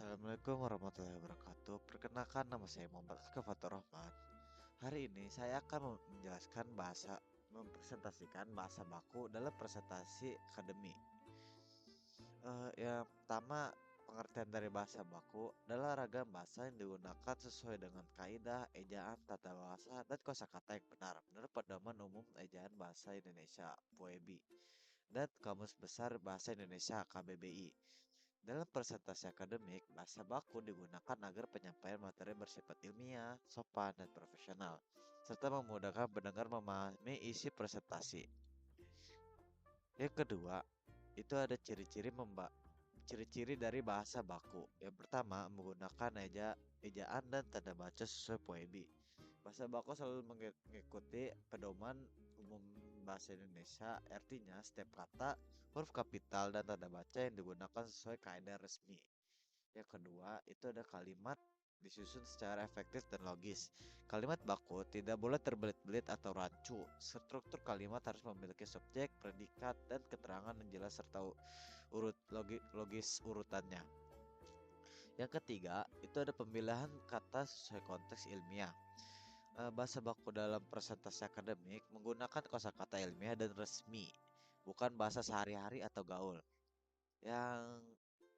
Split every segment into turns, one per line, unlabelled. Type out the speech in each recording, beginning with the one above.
Assalamualaikum warahmatullahi wabarakatuh. Perkenalkan nama saya Muhammad Aska Fatur Rahman. Hari ini saya akan mempresentasikan bahasa baku dalam presentasi akademik. Yang pertama, pengertian dari bahasa baku adalah ragam bahasa yang digunakan sesuai dengan kaidah, ejaan, tata bahasa, dan kosakata yang benar menurut Pedoman Umum Ejaan Bahasa Indonesia (POEBI) dan Kamus Besar Bahasa Indonesia (KBBI). Dalam presentasi akademik, bahasa baku digunakan agar penyampaian materi bersifat ilmiah, sopan, dan profesional, serta memudahkan pendengar memahami isi presentasi. Yang kedua, itu ada ciri-ciri dari bahasa baku. Yang pertama, menggunakan ejaan dan tanda baca sesuai POEBI. Bahasa baku selalu mengikuti pedoman umum bahasa Indonesia, artinya setiap kata, huruf kapital, dan tanda baca yang digunakan sesuai kaidah resmi. Yang kedua, itu ada kalimat disusun secara efektif dan logis. Kalimat baku tidak boleh terbelit-belit atau rancu. Struktur kalimat harus memiliki subjek, predikat, dan keterangan yang jelas serta logis urutannya. Yang ketiga, itu ada pemilihan kata sesuai konteks ilmiah. Bahasa baku dalam presentasi akademik menggunakan kosakata ilmiah dan resmi, bukan bahasa sehari-hari atau gaul. Yang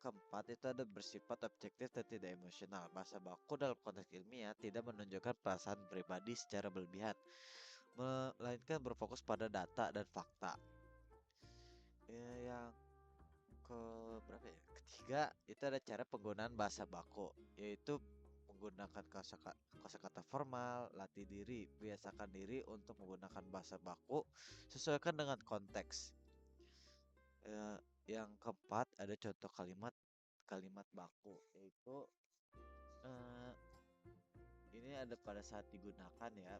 keempat itu ada bersifat objektif dan tidak emosional. Bahasa baku dalam konteks ilmiah tidak menunjukkan perasaan pribadi secara berlebihan, melainkan berfokus pada data dan fakta. Yang ke berapa ya? Ketiga, itu ada cara penggunaan bahasa baku, yaitu menggunakan kosakata formal, latih diri, biasakan diri untuk menggunakan bahasa baku, sesuaikan dengan konteks. Yang keempat ada contoh kalimat baku, yaitu eh, ini ada pada saat digunakan ya,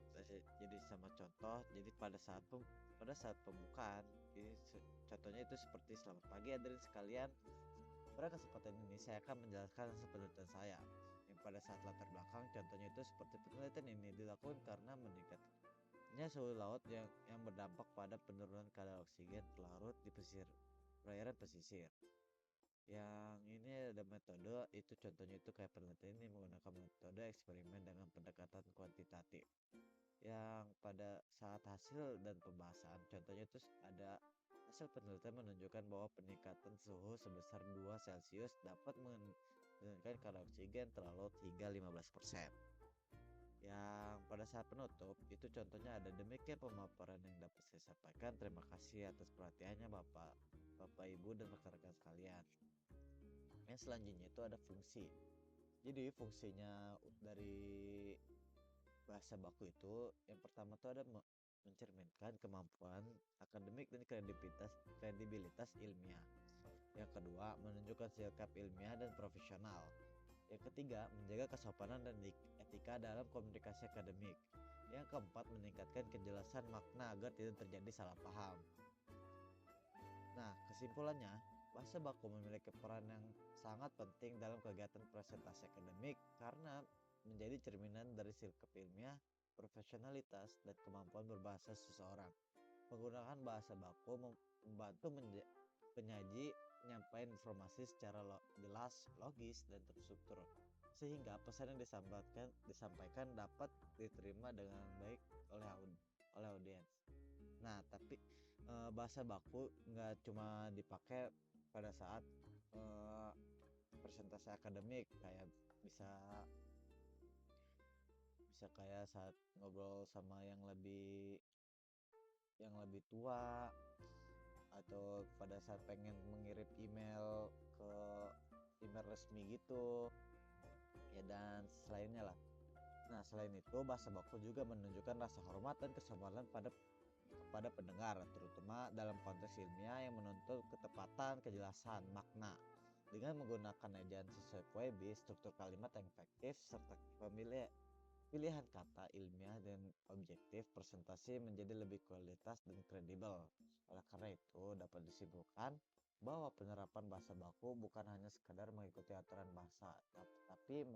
jadi sama contoh. Jadi pada saat pembukaan, ini contohnya itu seperti selamat pagi hadirin sekalian. Pada kesempatan ini saya akan menjelaskan hasil penelitian saya. Yang pada saat latar belakang, contohnya itu seperti penelitian ini dilakukan karena meningkatnya suhu laut yang berdampak pada penurunan kadar oksigen larut di perairan pesisir. Yang ini ada metode, itu contohnya itu kayak penelitian ini menggunakan metode eksperimen dengan pendekatan kuantitatif. Yang pada saat hasil dan pembahasan, contohnya itu ada hasil penelitian menunjukkan bahwa peningkatan suhu sebesar 2 Celcius dapat menurunkan kadar oksigen terlalu hingga 15%. Yang pada saat penutup, itu contohnya ada demikian pemaparan yang dapat saya sampaikan. Terima kasih atas perhatiannya Bapak Ibu dan rekan-rekan sekalian. Yang selanjutnya itu ada fungsi. Jadi fungsinya dari bahasa baku itu yang pertama tuh ada mencerminkan kemampuan akademik dan kredibilitas ilmiah. Yang kedua, menunjukkan sikap ilmiah dan profesional. Yang ketiga, menjaga kesopanan dan etika dalam komunikasi akademik. Yang keempat, meningkatkan kejelasan makna agar tidak terjadi salah paham. Nah, kesimpulannya, bahasa baku memiliki peran yang sangat penting dalam kegiatan presentasi akademik karena menjadi cerminan dari sikap ilmiah, profesionalitas, dan kemampuan berbahasa seseorang. Menggunakan bahasa baku membantu penyaji menyampaikan informasi secara jelas, logis, dan terstruktur, sehingga pesan yang disampaikan dapat diterima dengan baik oleh audiens. Nah, tapi bahasa baku nggak cuma dipakai pada saat presentasi akademik, kayak bisa bisa kayak saat ngobrol sama yang lebih tua, atau pada saat pengen mengirim email ke email resmi gitu ya, dan selainnya lah. Nah, selain itu bahasa baku juga menunjukkan rasa hormat dan kesopanan kepada pendengar, terutama dalam konteks ilmiah yang menuntut ketepatan, kejelasan, makna. Dengan menggunakan ejaan sesuai POEBI, struktur kalimat yang efektif, serta pilihan kata ilmiah dan objektif, presentasi menjadi lebih kualitas dan kredibel. Oleh karena itu, dapat disimpulkan bahwa penerapan bahasa baku bukan hanya sekadar mengikuti aturan bahasa, tapi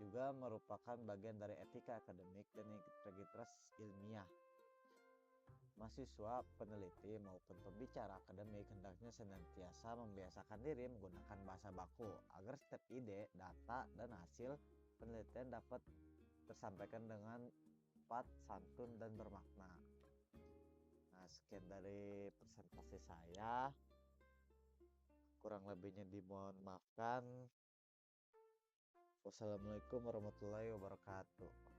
juga merupakan bagian dari etika akademik dan integritas ilmiah. Mahasiswa, peneliti, maupun pembicara akademik hendaknya senantiasa membiasakan diri menggunakan bahasa baku agar setiap ide, data, dan hasil penelitian dapat tersampaikan dengan tepat, santun, dan bermakna. Nah, sekian dari presentasi saya. Kurang lebihnya dimohon maafkan. Wassalamualaikum warahmatullahi wabarakatuh.